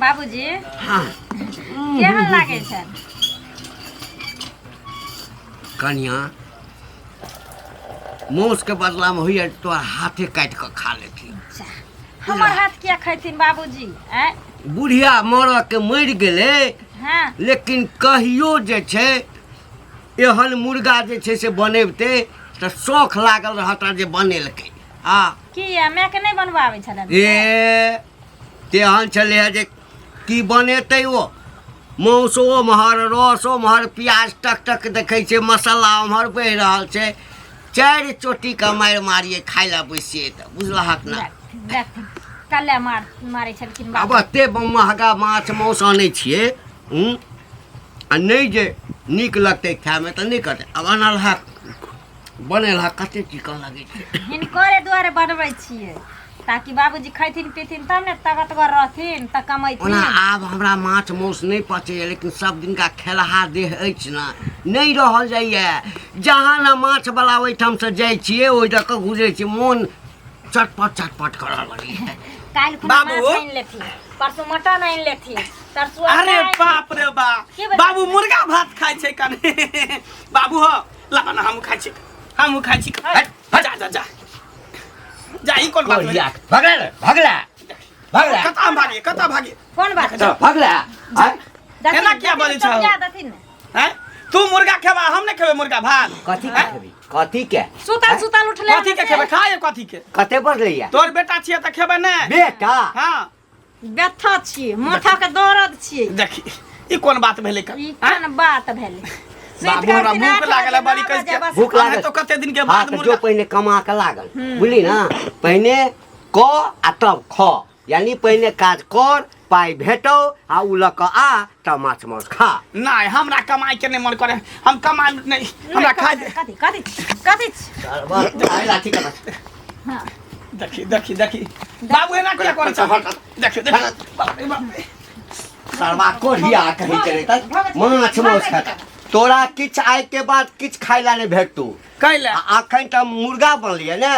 बाबूजी हाँ केहन लागे छै कनिया मौस के बदला में हुई तो हाथे काट के खा लेती हमर हाथ किया खैथिन बाबूजी बुढ़िया मर के मर गेले हाँ लेकिन कहियो जे छै एहन मुर्गा जे छै से बनेबते तो शौख लागल रहता जे बनेलकै हाँ किया मैं के नहीं बनवावे छलन ए तेहन छलै है जे की बनेतै ओ मौसो महर रसो महर प्याज टक टक देखै छै मसाला उम्हर बहि रहल छै 4 चोटी के मारिए खाइ ला बैसिए तऽ बुझलहक ना देख कल्ले मारे छलखिन अब एते महगा माछ मौस आनै छियै आ नहि जे नीक लगतै खायमे तऽ नहि करतै अब अनलहा बनेलहा कते चिकन लगै छै हिनकरे दुआरे बनबै छियै ताकि बाबूजी खैथिन पीथिन तब ने ताकतवर रहथिन तऽ कमैथिन ओना आब हमरा माछ मौस नहीं पचैए लेकिन सब दिन का खेलहा देह अछि ना नहीं रहल जाइए जहाँ ना माछ वाला ओहिठाम से जाइ छियै ओहि दऽ कऽ गुजरै छी मोन चटपट करऽ लगैए काल्हि खुना माछ आनि लेथिन परसों मटन आनि लेथिन तरसुआ अरे बाप रे बाबू मुर्गा भात खाइ छै कने बाबू हो ला ना हम खाइ छी जा जा जा जा ई कोन बात भगला कता भागे कोन बात भगला एना क्या बोलै छ हैं तू मुर्गा खेबा हम नहीं खेबे मुर्गा भात कथी के खेबी कथी के सुतल उठले कथी के खेबे खाए कथी के कते बजलैया तोर बेटा छिए त खेबे ने बेटा हां बेथा छिए माथा के दर्द छिए देखी ई कोन बात भेलै का ई कोन बात भेलै बाबू हमरा भूख लागल है बड़ी कस के भूख लागल तो कते दिन के बाद मुर्गा जो पहले कमा के लागल बुझली ना पहले क आ तब ख यानी पहले काज कर पाई भेटो आ उ ल क आ त माछ मौस खा नहीं हमरा कमाई के नहीं मन करे हम कमाई नहीं हमरा खा दे कथी आई लाठी का हां देखी बाबू एना क्या करे छ देखियो सरवा कोढ़िया कहि चले त माछ मौस खा तोरा किछ आइ के बाद किछ खाइला नहीं भेटतू कैले अखन त मुर्गा बनलिए ने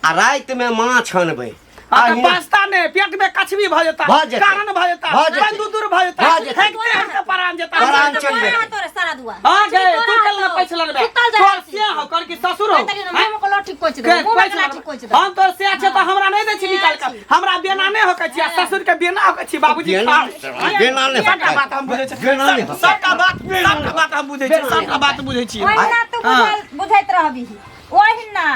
आ रात में माछ अनबै पास्ता ने पेट में कचवी भ जाता कारण भ जाता दूर भ जाता फेंकते परान जाता परान चल जाता तोरे सारा दुआ हां गए तू कल न पैसा लेबे तोर से हो कर की ससुर हो मुंह को लाठी कोच दे मुंह में लाठी कोच दे हम तो से छै त हमरा नहीं दे छी निकाल के हमरा बेना नहीं हो के छी ससुर के बेना हो के छी बाबूजी बेना नहीं सबका बात हम बुझे छी बेना नहीं सबका बात हम बुझे छी सबका बात बुझे छी ओहिना तू बुझैत रहबी ओहिना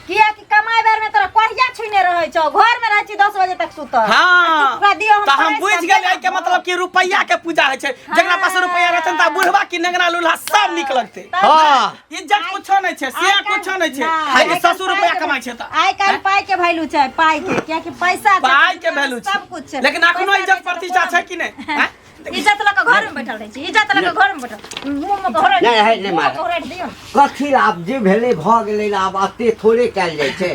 किया कि कमाई बेर में तोरा कोढ़िया छुने रहै छौ घर में रहै छी 10 बजे तक सुतल हां पूरा दियो हम त हम बुझ गेलै के मतलब कि रुपैया के पूजा है छै जकरा पास रुपैया रहतन त बुढ़वा की नंगरा लूल्हा सब निक लगते हां इज्जत कुछो नहीं छै से कुछो नहीं छै खाली ससुर रुपैया कमाई छै त आइ काल पाई के वैल्यू छै पाई के किया कि पैसा पाई के वैल्यू छै सब कुछ छै लेकिन अखनो इज्जत प्रतिष्ठा छै कि नहीं हैं इज्जत लक घर में बैठल रहै छी इज्जत लक घर में बैठल मुंह में घर नहीं मार कथी आब जे भेले भ गेलै आब अते थोड़े कैल जाय छै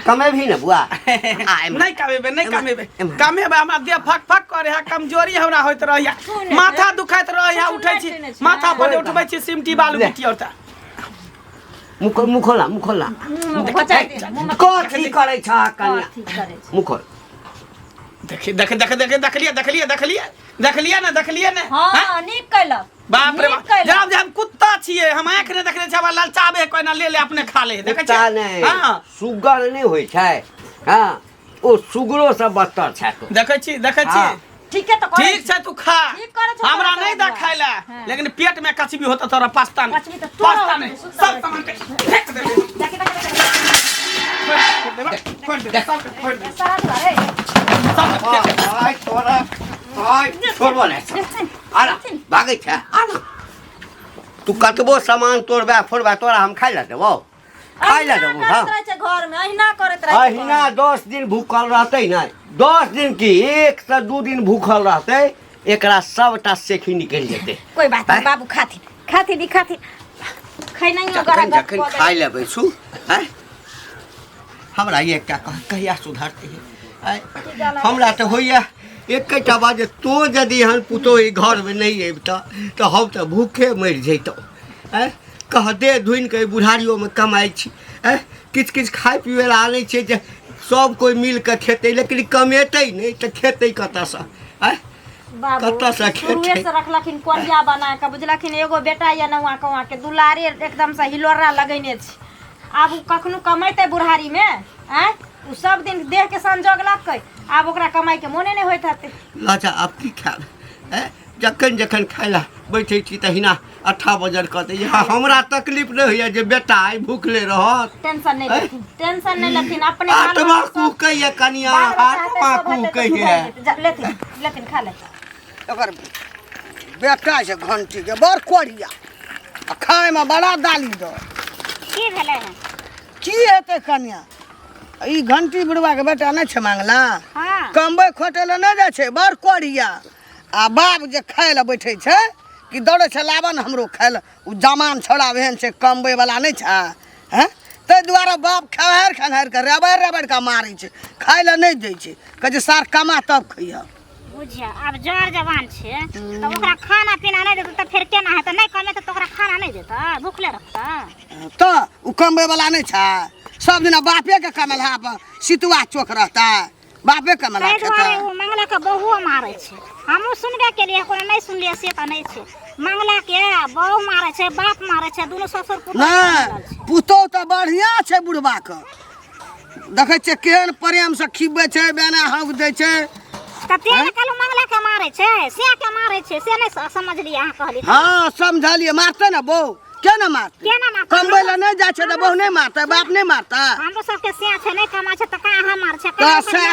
कमे भी न बुआ नहीं कमेबे हमरा देह फक करे है कमजोरी हमरा होइत रहैया माथा दुखाइत रहैया उठै छी माथा पर उठबै छी सिमटी बालू बिटी औरता मुखोला कथी करे छ कन्या मुखोल देखलिए ने हां नीक कैलक बाप रे बाप जब हम कुत्ता छिए हम आंख ने देखले छ ललचाबे कोई ना ले अपने खा ले देखे छ हां सुगर नहीं होय छै हां ओ सुगरो से बदतर छै तो देखे छी ठीक है तो ठीक छै तू खा हमरा नहीं दा खाइला लेकिन पेट में कचबी होता तोरा पास्ता नहीं सब सामान के फेंक दे तू कतबो सामान तोड़बे फोड़बे तोरा हम खाइ ला देबो घर में अहिना 10 दिन भूखल रहते नहीं 10 दिन की 1 से 2 दिन भूखल रहते एकरा सबटा सेखी निकल जेते कोई बात नहीं बाबू खाती खाई नहीं जखन खाइ लेबै सु हैं हमरा ये क्या कहिया सुधरते है हमरा तो होइया एकटा बात तो यदि हम पुतो घर में नहीं अबता तो हम तो भूखे मर जैतौ कह दे धुन के बुढ़ारियों में कमाई छी किछ खाए पीवे ला आनै छै जे सब कोई मिल के खेते लेकिन कमेतै नहीं तो खेते कतऽ से बाबू कत्ता से शुरुए से रखलखिन कोरिया बना के बुझलखिन एगो बेटा या नौआ कौआ के दुलारे एकदम से हिलोरा लगैने छी। आब उ कखनो कमेतै बुढ़ारी में हैं उ सब दिन देह के संजोग लकै आब ओकरा कमाई के मोने नहीं होइत हते। अच्छा अब की खाब हैं जखन जखन खाइला बैठे छी तहिना 8 बजे कहते यहाँ हमरा तकलीफ नहीं होइए जे बेटा आई भूखले रहत। टेंशन नहीं लेथिन टेंशन नहीं लेथिन अपने आत्मा कूकैया कनिया आत्मा कूकैया लेथिन लेथिन खा ले एकर बेटा छै घंटी के बड़ कोरिया आ खाए में बड़ा दाली दो की भेलै है की हेतै कनिया ई घंटी बुढ़वा के बेटा नहीं छै मांगला हां कमबै खोटे ले नहीं जाय छै बड़ कोरिया आ बाप जे खाए ले बैठे छै कि दौड़े छै लाबन हमरो खाए ले उ जमान छोड़ा भेन छै कमबै वाला नहीं छै हैं तै दुआरे बाप खहर खनहर के रबड़ रबड़ का मारै छै खाए ले नहीं दै छै कहे सार कमा तब खइया बुझिया अब जर जवान छे तो ओकरा खाना पीना नहीं देते तो फिर केना हेतै नहीं कमे तो ओकरा खाना नहीं देता भूखले रखता तो उ कमबै वाला नहीं छै सब दिन बापे के कमलहा पर सितुआ चोक रहता बापे कमला ताहि दुआरे खेता ओ मंगला के बहुओ मारै छै हमहू सुनबे केलिए कोनो नहीं सुनलिए से त नहीं छै मंगला के बहु मारै छै बाप मारै छै दुनु ससुर पुतौह नहीं पुतौह तो बढ़िया छै बुढ़वा के देखे छै केहन प्रेम से खिबै छै बेना हाँक दै छै त तेल कलु मंगला के मारै छै से नहीं समझलिए अहाँ कहली हाँ समझलिए मारते ना बहु क्या ना मारते केना मारतै कमबै ला नहीं जाय छै तो बहु नहीं मारता बाप नहीं मारता हमरो सबके से छै नहीं कमा छै त का अहाँ मार छै तो से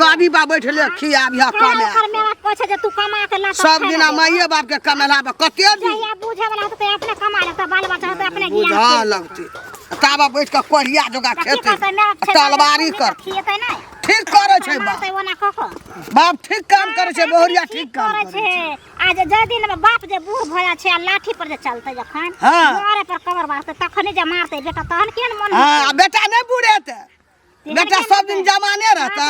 गाड़ी बा बैठले खियाबिया कमे ओकर मेरा कहै छै जे तू कमा के ला सब दिन माइए बाप के कमेला पे कते दी जहिया बुझे वाला होतै त अपने कमा लेता बाल बच्चा होतै अपने बुझा गिया लगती ताबा बैठ के कोरिया जोगा खेते तलवारी कर खिएतै नहीं ठीक करे छै बाप मारतै ओना कखो बाप ठीक काम करे छै बहुरिया ठीक काम करे करे छै छै आज जे दिन में बाप जे बूढ़ भया छै आ लाठी पर जे चलतै जखन हाँ। मोरे पर कवर मारतै तखने जे मारतै बेटा तहन केहन मन हाँ बेटा नहीं बुढ़ेते बेटा सब दिन जमाने रहता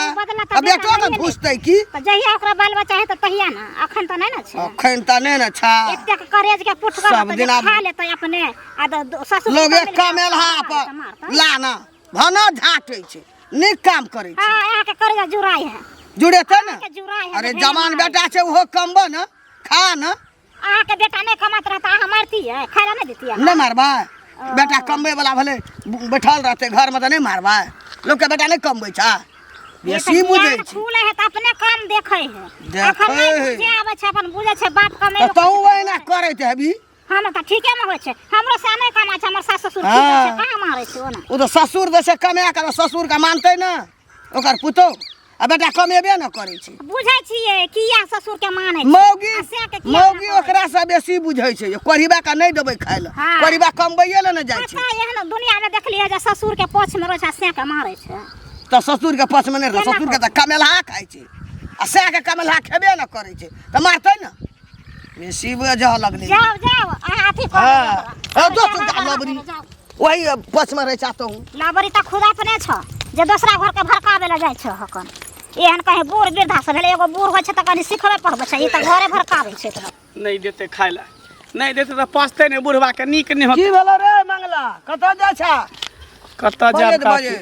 अब बेटो ने घुसते की त जहिया ओकरा बाल बच्चा है त तहिया ना अखन त नहीं ना छै अखन त नहीं न छा एकटा करेज के पुटकर सब दिन खा लेतै अपने आ ससुर लोग एक कमेलहा पर लाना भाना झाटे छै नीक काम करे छै हां यहाँ के करेजा जुराई है जुड़ेते न के जुराई है अरे जवान बेटा छै ओहो कमबो न खा न अहाँ के बेटा नहीं कमात रहता अहाँ मारती है खाना नहीं देती है नहीं मारबा बेटा कमबै वाला भले बैठल रहते घर में तो नहीं मारबा लोग के बेटा नहीं कमबै छा बेसी बुझे छै फूले है त अपने काम देखे है देखे अखन नहीं है। बुझे आबै छै अपन बुझे छै बाप कमे तो तू ओहिना करैत हेबी हम त ठीके में होय छै हमरो से नहीं कमा छै हमर सास ससुर ठीक हाँ। छै कहां मारै छै ओना उ तो ससुर जैसे कमे कर ससुर का मानते न ओकर पुतौह आ बेटा कमेबे न करे छै बुझै छियै किया ससुर के मानै छै मौगी आ से के किया मौगी ना करै ओकरा से बेसी बुझै छै कोरिबा का नहीं देबै खाय ले हाँ। कोरिबा कमबैये ले न जाइ छै पता एहन दुनिया में देखलिए जे ससुर के पोछ में रोज से के मारै छै तो ससुर के पछ में नहीं रह केना ससुर के तो कमेलहा खाय छै आ से के कमेलहा खेबे न करे छै तो मारतै न बेसी बुझ लगले जाओ जाओ अहाँ अथी कर हाँ। दो तू जा लबरी। वही पछ में रह चाहतो हूं लाबरी त खुद अपने छ जे दोसरा घर के भड़कावे ला जाइ छ हकन एहन कहीं बूढ़ वृद्धा सब भेलै एगो बूढ़ होइ छै त कनी सिखबे पड़बै छै ई त घरे भड़कावे छै त नहीं देते खाए ला नहीं देते तो पछते नहीं बुढ़वा के नीक नहीं होते की भेलो रे मंगला कतऽ जा छा कत जाब बजे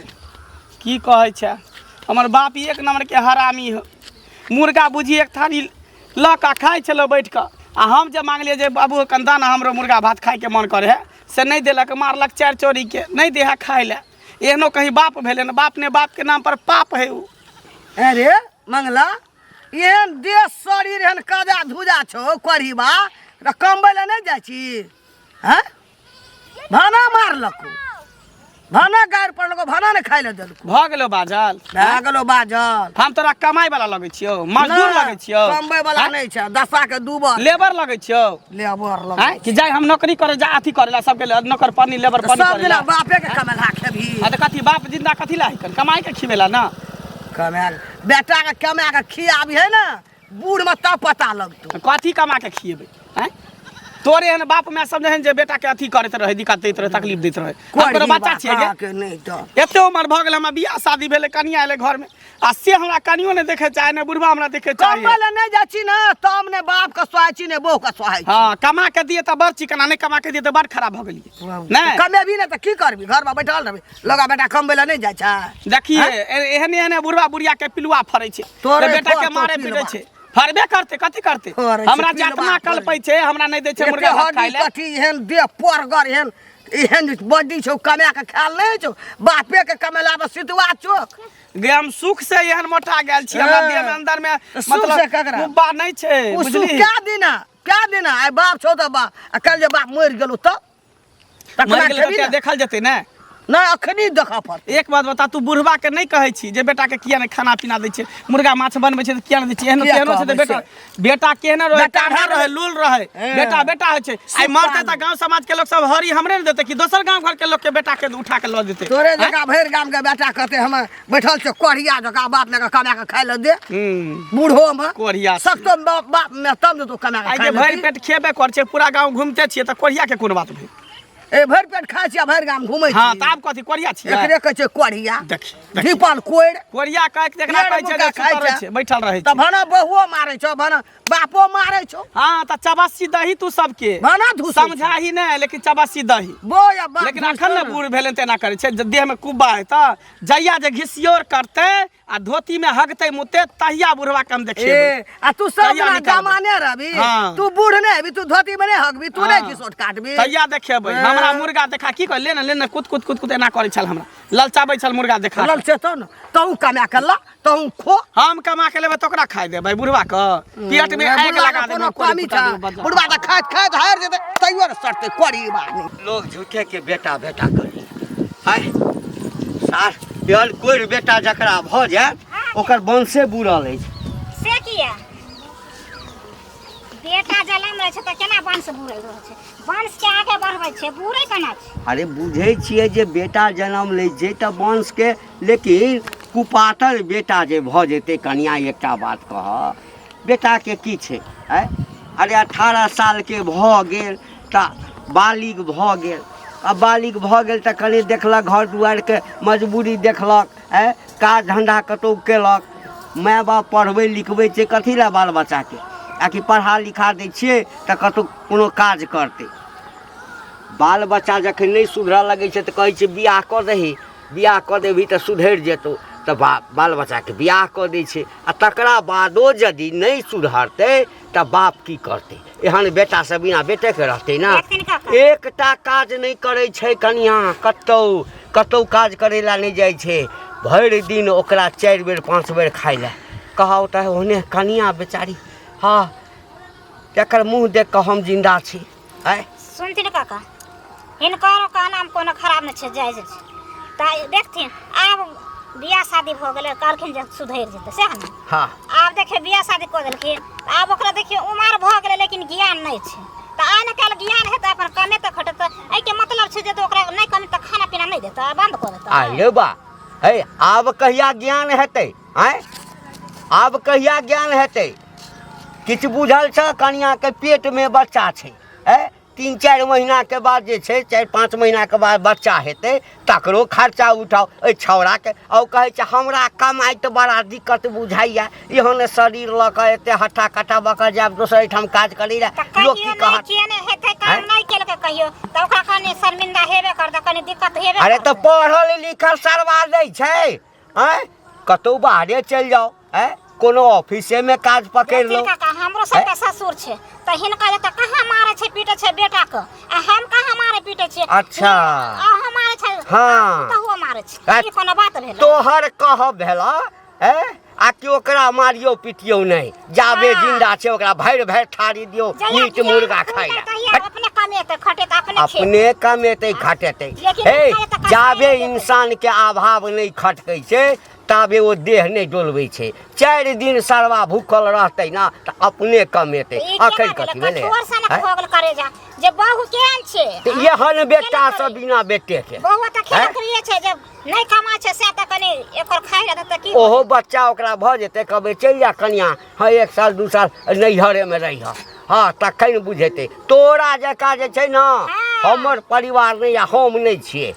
की कहै छै हमर बाप एक नंबर के हरामी हो मुर्गा बुझी एक थाली ल का खाइ छलो बैठ के आ हम जे मांगलिए जे बाबू कंदाना हमरो मुर्गा भात खाए के मन करे है से नहीं देलक मारलक चार चोरी के नहीं दे है खाए ले एहनो कहीं बाप भेले न बाप ने बाप के नाम पर पाप है उ अरे मंगला एहन देश शरीर एहन काजा धुजा छो कोरिबा त कमबै ले नहीं जाइ छी हैं भाना मारलको भाना गाड़ पड़लको भाना ने खाय ले देलको भ गेलो बाजल भए गेलो बाजल हम तोरा कमाई वाला लगै छियो मजदूर लगै छियो कमबै वाला नहीं छै दशा के दूबर लेबर लगै छियो लेबर लग हैं कि जाय हम नौकरी करे जा अथी करे ला सबके नौकर पन्नी लेबर पन्नी सब करे दिन ला बापे के कमेलहा खेबी आ त कथी बाप जिंदा कथी ला हिकन कमाई के खिवेला ना कमे बेटा के कमा के खियाबी है ना बूढ़ में तब पता लगतो कथी कमा के खिएबै हैं तोरे एहन बाप में समझहन जे बेटा के अथी करैत रहे दिक्कत दैत रहे तकलीफ दैत रहे कोनो बच्चा छिए गे के नहीं तो एते उमर भ गेल हमरा बियाह शादी भेले कनिया एले घर में आ से हमरा कनियो ने देखे चाहे ने बुढ़वा हमरा देखे चाहे कमबै ले नहीं जाची ना तब ने बाप के सोहाय छी ने बहू के सोहाय छी हां कमा के दिए त बड़ चिकना नहीं कमा के दिए त बड़ खराब भ गेलिए नहीं कमेबी ना त की करबी घर में बैठल रहबी लगा बेटा कमबै ले नहीं जाइ छै देखिए एहन एहन बुढ़वा बुढ़िया के पिलुआ फरै छै तोरे तो बेटा घर के तो मारे पिलुआ। पीटे छै हरबे करते कथी करते हरै छै, हमरा पिलवा जतना कल करै। पै छै हमरा नहीं दे छै एते मुर्गा भात हड्डी खाइ ले कथी एहन देह परगर एहन बॉडी छौ कमा के खायल नहीं छौ बापे के कमेला बस सितवा चोक गे हम सुख से एहन मोटा गेल छी हमरा देह में अंदर में सुख से ककरा? कुब्बा नहीं छै उ सु बुझली क्या दिना आइ बाप छौ त बा आ कल जे बाप मरि गेलो त मर गेल तऽ त्या देखल जेतै ने नहीं अखनी देखा पड़त एक बात बता तू बुढ़वा के नहीं कहै छी जे बेटा के किया नहीं खाना पीना दै छै मुर्गा माछ बनबै छै त किया नहीं दै छै एहनो किया केहनो छै त कहबै बेटा बेटा केहने रहे बेटा काढ़ा रहे, रहे लूल रहे बेटा बेटा होइ छै आइ मरते त गांव समाज के लोग सब हरी हमरे ने देते कि दोसर गांव घर के लोग के बेटा के उठा के ल देते तोरे जगह भरि गाम के बेटा कहते हम बैठल छौ कोढ़िया जगह बाप ने कमा के खाय ले दे बूढ़ो में कोढ़िया सकतो बाप में तब ने तो कमा के आइ खाय जे ले भरि दी। पेट खेबे कर छै पूरा गांव घूमते छियै त कोढ़िया के कोन बात भेल ए भरि पेट खाय छियै भरि गाम घुमै हां छी त आब कथी कोढ़िया छियै एकरे कहै छै कोढ़िया देखी दीपल कोढ़ कोढ़िया कह के देखना कहै छै जे सुतर रहै छै बैठल रहै त छै भना बहुओ मारै छौ भना बापो मारै छौ हां त चबस्सी दही तू सबके भना धुस समझाही नहीं लेकिन चबस्सी दही बो या बाप लेकिन अखन न बूढ़ भेलन तेना करे छै जे देह में कुब्बा है त जइया जे घिसियोर करते आ धोती में हगते मुते तहिया बुढ़वा के हम देखेबै ए आ तू सब तहिया ना निकालबै। जमाने रहबी हाँ। तू बूढ़ नहीं हेबी तू धोती में नहीं हगबी तू नहीं घिसोट काटबी तहिया देखेबै हाँ। हमरा मुर्गा देखा की कहले ले न कुत कुत कुत कुत एना करे छल हमरा ललचाबै छल मुर्गा देखा लल से तो न तू कमा के ला तू खो हम कमा के लेबै त ओकरा खाइ देबै बुढ़वा के पेट में आग लगा देबै कमी था बुढ़वा त खात खात हार जेते तैयो रे सटते कोड़ी बानी लोग झूठे के बेटा बेटा करी आय सार बिहार कोई बेटा जकरा भ जाए ओकर वंशे बुरल अछि से किया बेटा जलम रहे छै त केना वंश बुरै रहे छै वंश के आगे बढ़बै छै बुरै केना छै अरे बुझे छियै जे बेटा जन्म लै छै त वंश के लेकिन कुपातर बेटा जे भ जेतै कनिया एकटा बात कह बेटा के की छै आय अरे 18 साल के भ गेल त बालिग भ गेल आ बालिग भ गेल त कनि देखलक घर दुआर के मजबूरी देखलक आय काज धंधा कतौ केलक माय बाप पढ़बै लिखबै छै कथी लए बाल बच्चाके आ कि पढ़ा लिखा दै छियै तऽ कतौ कोनो काज करतै बाल बच्चा जखन नहीं सुधरऽ लगै छै तऽ कहै छै बियाह कऽ दही बियाह कऽ देबही तऽ सुधरि जेतौ तऽ बाल बच्चाके बियाह कऽ दै छै आ तकरा बादो यदि नहीं सुधरतै तऽ बाप की करतै एहन बेटा से बिना बेटेके रहतै ना एकटा काज नहीं करै छै कनिया कतौ कतौ काज करै लए नहीं जाइ छै भरि दिन ओकरा 4 बेर 5 बेर खाइ लए कहौ तऽ ओहने कनिया बेचारी हाँ एकर मुँह देख कऽ हम जिंदा छी आय सुनथिन काका हिनकर कहना में कोनो खराब नहीं छै जायज छै त देखथिन आब बियाह शादी भ गेलै कहलखिन जे सुधरि जेतै सएह ने हाँ आब देखिए बियाह शादी कऽ देलखिन आब ओकरा देखिए उमर भऽ गेलै लेकिन ज्ञान नहीं छै त आइ न काल्हि ज्ञान हेतै अपन कमे तऽ खटतै एहिके मतलब छै जे तो ओकरा नहीं कमे तऽ खाना पीना नहीं देतै बंद कऽ देतै अरे बा है आब कहिया ज्ञान हेतै आय आब कहिया ज्ञान हेतै किछु बुझल छ कनिया के पेट में बच्चा छै 3-4 महीना के बाद जे छै 4-5 महीना के बाद बच्चा हेतै तकरो खर्चा उठाओ ए छौड़ा के औ कहै छै हमरा कमाई तऽ बड़ा दिक्कत बुझाइया एहन शरीर लऽ कऽ एते हट्ठा कट्ठा बऽ कऽ जायब दोसर ठाम काज करै ला लोक की कहत केने हेतै काम नहीं केलकै कहियो त ओकरा कनी शर्मिंदा हेबे करतै कनी दिक्कत हेबे अरे तऽ पढ़ल लिखल सरवा दै छै आय कतौ बाहरे चलि जाओ कोनो ऑफिसे में काज पकड़ लो काका हमरो सबके ससुर छै त हिनका त कहाँ मारै छै पीटे छै बेटा के आ हम कहाँ मारे पीटे छै अच्छा आ हम मारे छै हाँ त हो मारे छै ई कोनो बात भेलै तोहर कह भेला आ कि ओकरा मारियो पिटियो नहीं जाबे जिंदा छै ओकरा भरि भरि थारी दियो मीट मुर्गा खाइ ला अपने कमेतै खटेतै अपने कमेतै खटेतै हे जाबे इंसान के अभाव नहीं खटकै छै ताबे वो देह नहीं डोलबै छै 4 दिन सरवा भूखल रहतै ना त अपने कमेतै अखन कथी भेलै करे जा जे बहु केहन छै त एहन बेटा से बिना बेटे के बहु त खेलकरिए छै जे नहीं कमा छै से त कनी एकर खाइ ला त की ओहो बच्चा ओकरा भ जेतै कहबै चलि जा कनिया हाँ 1 साल 2 साल नैहरे में रही हाँ तखन बुझेतै तोरा जका जे छै ना हमर परिवार नहीं या हम नहीं छियै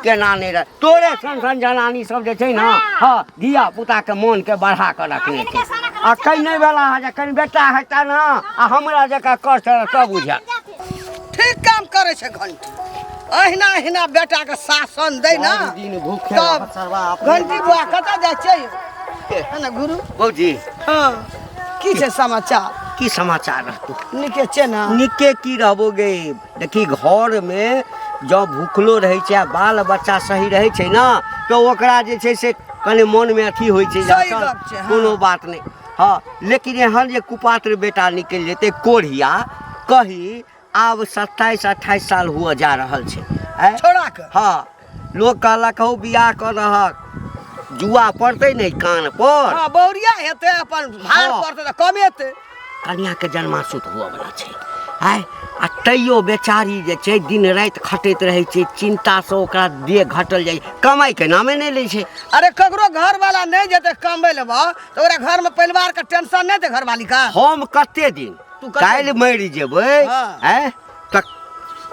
केना नहीं रह तोरे सन जनानी सब जे छै ना हाँ धिया पुता के मन के बढ़ा के रखने छै अखन नहीं भेला जखन बेटा हेता ना आ हमरा जका कष्ट सब बुझा ठीक काम करे छै घंटी अहिना अहिना बेटा के शासन दे ना दिन भूखे तब घंटी बुआ कतऽ जाइ छै है ना गुरु बौजी हाँ की छै समाचार की समाचार रहतौ नीके छै ना नीके की रहबो गे देखी घर में जब भूखलो रहे छै आ बाल बच्चा सही रहे छै ना तो ओकरा जे छै से कने मन में अथी होइ छै सही गप छै, हाँ। कोनो बात नहीं हाँ लेकिन एहन जे कुपात्र बेटा निकल जेते कोढ़िया कही आब 27-28 साल हुआ जा रहल छै छोड़ा के हाँ लोग कहलक हो बियाह कर रहक जुआ पड़ते नहीं कान पर हाँ बहुरिया हेतै अपन भार हाँ। पड़तै तऽ कमेतै कन्या के जन्मासुत हुआ वाला छै आय आ तैयो बेचारी जे छै दिन राति खटैत रहै छै चिंता से ओकरा देह घटल जाइ कमाई के नामे नहीं लै छै अरे ककरो घर वाला नहीं जेतै कमबै ले तो ओकरा घर में परिवार के टेंशन नहीं दे घर वाली का हम कते दिन तू कते काल्हि मरि जेबै हाँ। आय तऽ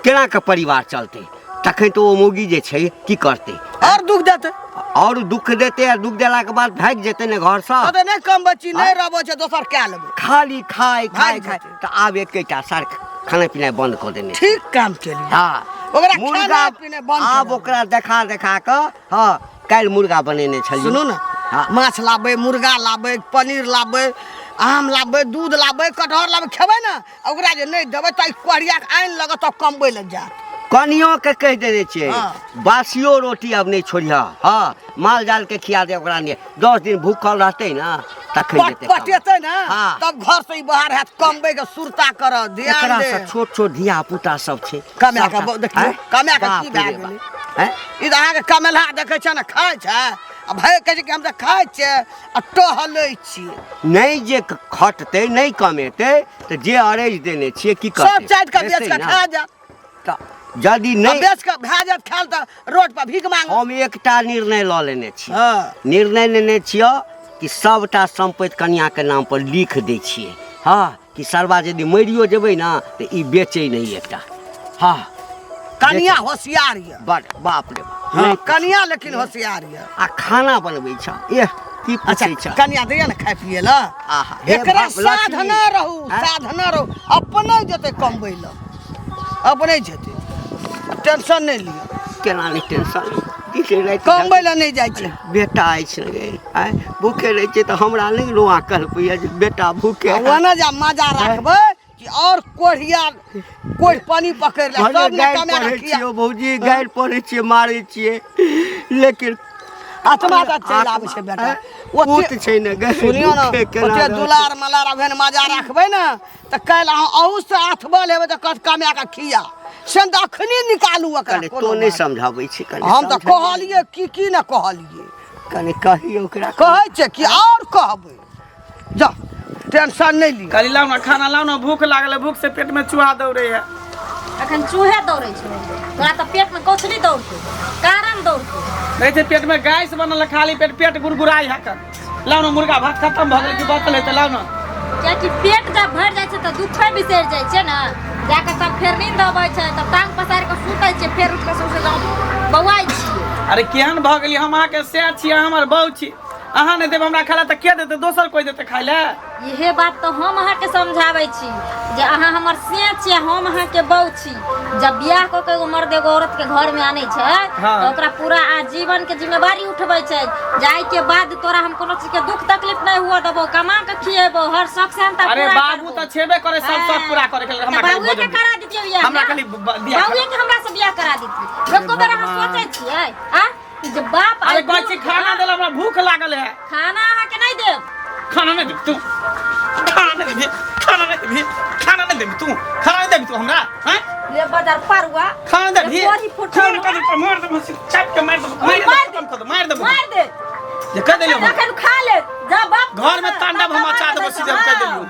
केना के परिवार चलतै तखन तो ओ मौगी जे छै की करतै और दुख देतै और दुख देते आ दुख देला के बाद भाग जेते ने घर से कहतै नहीं कम बच्ची नहीं रहबो छै दोसर कए लेबै खाली खाए खाए भाग खाए जेतै। तो आब एकेटा सर खाना पीना बंद कर देने छै। ठीक काम केलिए हाँ ओकरा मुर्गा खाना पीना बंद आब कर ओकरा देखा देखा के हाँ काल्हि मुर्गा बनेने छलियै सुनू ना हाँ। माछ लाबै मुर्गा लाबै पनीर लाबै आम लाबै दूध लाबै कटहर लाबै खेबै ना ओकरा जे नहीं देबै तऽ कोढ़िया के आइन लगत तब कमबै लग जात कनियो के कह देने छियै हाँ। बासियो रोटी अब नहीं छोड़िया हाँ माल जाल के खिया दे ओकरा नहीं 10 दिन भूखल रहते ना तखन जेतै कमाए। पटेतै ना हाँ। तब घर से ही बाहर हैत कमबै के सुरता कर ध्यान एकरा दे से छोट छोट धिया पुता सब छै कमाए के सबटा- देखियौ हैं? कमाए के बाप की रे भए बाप। गेलै हैं? ई तऽ अहाँके कमेलहा देखै छै ने खाइ छै आ भाइ कहै छै कि हम तऽ खाइ छियै आ टहलै छियै नहीं जे खटते नहीं कमेते तो जे अरेज देने छियै की सब करतै चाटि के बेच बेचतै के ना। खा जात तऽ यदि आ नहीं बेच के भए जात खायल तऽ रोड पर भीख मांग हम एकटा निर्णय लऽ लेने छी हाँ निर्णय लेने छियै कि सबटा संपत्ति कन्या के नाम पर लिख दै छियै हाँ कि सरवा यदि मरियो जेबै ना तो ई बेचै नहीं एकटा हाँ कनिया होशियार ये बड़ बाप रे बाप हाँ, नहीं कनिया लेकिन होशियार ये आ खाना बनबै छ एह की अच्छा पूछै छ कनिया दैया ने खाय पिए ला आहा हे एकरा बाप, लक्ष्मी। साधना रहू हैं? साधना रहू अपने जेतै कमबै ला अपने जेतै टेंशन नहीं लियो केना नहीं टेंशन दिखे राति कमबै ला नहीं जाइ छै बेटा अछि ने गे आय भूखे रहे छै तो हमरा नहीं रोआ कहलपैया जे बेटा भूखे है। वना जा मजा रखबै कि और कोढ़िया कोढ़ पानी पकड़ ले भले सब ने गारि कमे पढ़ै रखिया छियै भौजी गारि पढ़ै छियै मारै छियै लेकिन आत्मा तऽ चलि आबै छै बेटा ओते छै ने गे सुनियो ना भूखे केना ओते रहतै? दुलार मलार अभेन मजा रखबै ना तऽ काल्हि अहाँ अहू से अथबल हेबै तऽ कत कमे के खिया से तऽ अखनी निकालू ओकरा कने कोनो तो नहीं बात। समझाबै छी कने हम तऽ समझाइए। कहलिए की न कहलिए कने कहियो ओकरा कहै छै कि और कहबै जा टेंशन नहीं ली कहली लाओ ना खाना लाओ ना भूख लागल है भूख से पेट में चूहा दौड़े है अखन चूहे दौड़ै छै तोरा तऽ पेट में कोचली दौड़तै कारण दौड़तै नहीं थे पेट में गैस बनल है, खाली पेट पेट गुड़गुड़ाई है कर लाओ ना मुर्गा भात खत्म भ गेल कि बचल है तो लाओ ना कियाकि पेट जब भरि जाइ छै तऽ दुखे बिसरि जाइ छै ने जाके तब फेर नींद अबै छै तब टांग पसारि कऽ सुतै छै फेर उठ कऽ सौंसे गाँव बौआइ छियै अरे केहन भ गेली हम अहाँके से छियै हमर बहू छी अहाँ नहीं देब हमरा खाला तऽ के देतै दोसर कोई देतै खाय ले इहे बात तऽ हम अहाँके समझाबै छी जे अहाँ हमर से छियै हम अहाँके बहू छी जब बियाह कऽ के एगो मर्द एगो औरत के घर में आनै छै हाँ। तऽ ओकरा पूरा आजीवन के जिम्मेवारी उठबै छै जाय के बाद तोरा हम कोनो चीज के दुख तकलीफ नहीं हुआ देबो कमा के खिएबो हर शौक शांता अरे पूरा बाबू करबो। तऽ छेबे करे सब सब पूरा करे के लेल हमरा खाली बाबूए के भोजन करा दितियै बियाह हमरा ना? खाली बियाह बाबूए के हमरा से बियाह करा दितियै एको बेर अहाँ सोचै छियै आ जे बाप अरे आइ कहै छी खाना देला हमरा भूख लागल है खाना अहाँके नहीं देब खाना नहीं देबी तू खाना नहीं देबी खाना नहीं देबी खाना नहीं देबी तू खाना नहीं देबी तू हमरा हैं ले बाजार पारुआ खाना देबी कोरी फुटो खाना कर मार दे मसी चाप के मार दे मार दे मार दे ये कह देलियो जखन खा ले जा बाप घर में तांडव हम मचा देबो सीधे कह देलियो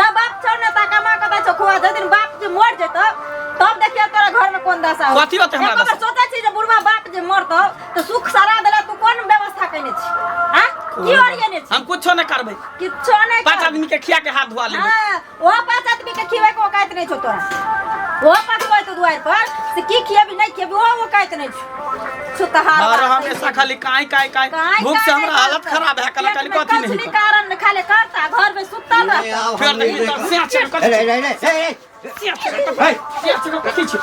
जा बाप छौ ने ता कमा के दै छौ खुआ दे दिन बाप जे मर जेतौ तब देखिए तोरा घर में कोन दशा हो कथी होतै हमरा दशा? सोचै छी जे बुढ़वा बाप जे मरतौ तो सुख सारा देला तू कोन व्यवस्था कइने छी हां की ओरियने छी हम कुछो नहीं करबै किछो नहीं 5 आदमी के खिया के हाथ धोआ लेबै हां वो 5 आदमी के खियावे को काइत नहीं छौ तोरा वो पकबै तो दुआर पर से की खियाबी नहीं खियाबी वो काइत नहीं छौ सुतहार और हमेशा खाली काई काई काई भूख से हमरा हालत खराब है कल कल कथी नहीं कर कारण खाले करता घर में सुतल नहीं, रहता आओ, फिर हम देखी नहीं तो देखो। सिया छिड़ कथी रे, रे, रे, रे, रे, सिया छिड़ कथी छै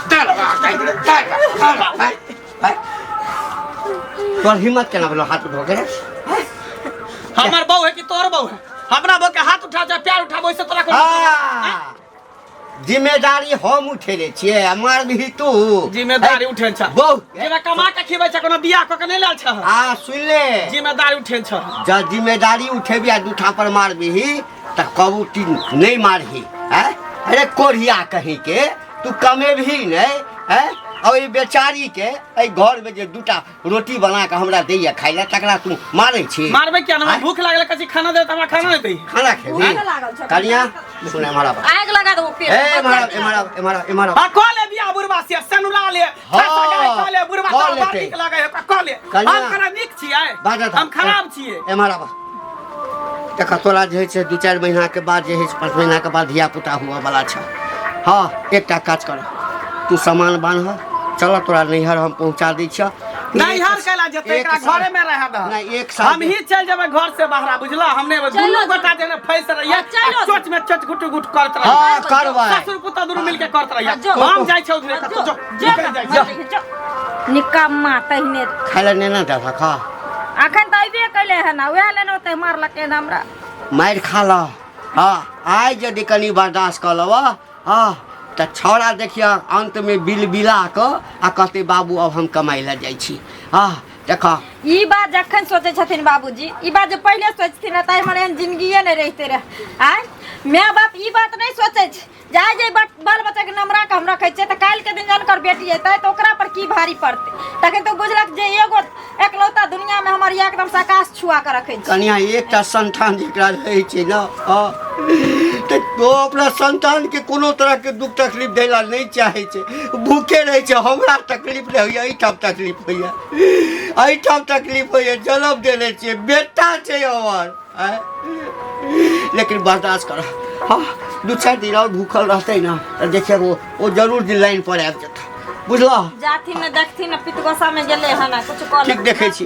तोर हिम्मत केना भेलो हाथ उठो के हमर बहू है कि तोर बहू है? हमरा बहू के हाथ उठा जा, प्यार उठा, वैसे तोरा को हाँ, जिम्मेदारी हम उठेले छियै, मार भी तू जिम्मेदारी उठे छ। बहु जेना कमा के खिबै छ, कोनो बियाह क के नै लाल छ। आ सुन ले, जिम्मेदारी उठे छ। जब जिम्मेदारी उठेबी आ दूठा पर मारबी त कबूटी नहीं मारही है। अरे कोढ़िया कहीं के तू कमे भी नहीं है। और ई बेचारी के ए घर में जे दूटा रोटी बना के हमरा दैया खाइ ला, तकरा तू मारै छी। मारबे क्या ना, भूख लागल कछि खाना दे त हमरा खाना नै दै। खाना खेबी कनिया सुने हमारा बात। आग लगा दो पेट ए हमारा हां कॉल ले बियाह बुरबा से सनुला ले, खासा गाय कॉल ले बुरबा कॉल तो लेते। बात लगे है कॉल ले। कनिया। हम खरा निक छियै, बाजत हम खराब छियै। हमारा बात देखा तोरा जे है 2-4 महीना के बाद जे है 5 महीना के बाद धिया पुता हुआ वाला छ। हाँ एकटा काज कर, तू सामान बांध, चल तोरा नैहर हम पहुंचा दै छ। नैहर कैला जते एकरा घरे में रह द। नहीं एक साल हम ही चल जेबै घर से बाहर, बुझला? हमने दुनू गोटा जेने फैस रहिए, चोच में चोच गुट गुट करत रहिए। हाँ करबै। ससुर पुता दुनू मिल के करत रहिए। जो। हम जाय छै उधरे कतो, जो निकल जाय छै। निकम्मा तहिने खाइला नेना दे खा, अखन त अइबे कैले है ना, वएह लेने ओते मारलकै न हमरा। मार खा ल। हाँ आइ यदि कनी बर्दाश्त कर लबा, हाँ त छौड़ा देखिए अंत में बिल बिला क आ कहते बाबू अब हम कमाई ला जाइ छी। हाँ देख ई बात जखन सोचे छथिन बाबूजी, ई बात जो पहले सोचथिन त हमर एहन जिंदगीए नहीं रहते रहे। आय माय बाप ई बात नहीं सोचे छ, जाय जे बाल बच्चा के नमरा के हम रखे छै त काल के दिन जानकर बेटी एतै त ओकरा पर की भारी पड़ते। तखन तो बुझलक जे एगो एकलौता दुनिया में हमर एकदम सकाश छुआ के रखे छै। कनिया एकटा संतान जेकरा रहै छै न, तो तो अपना संतान के कोनो तरह के दुख तकलीफ देला नहीं चाहे छे, भूखे रहे छे। हमरा तकलीफ नहीं होइया, एठाम तकलीफ होइया, एठाम तकलीफ होइया। जन्म देले छे, बेटा छे हमर, लेकिन बर्दाश्त कर। हाँ 2-4 दिन और भूखल रहते ना तो देखिए वो जरूर दिन लाइन पर आबि जेता, बुझला? जाथिन न देखथिन न पितगोसा में गेले हना कुछ कॉल ठीक देखे छी।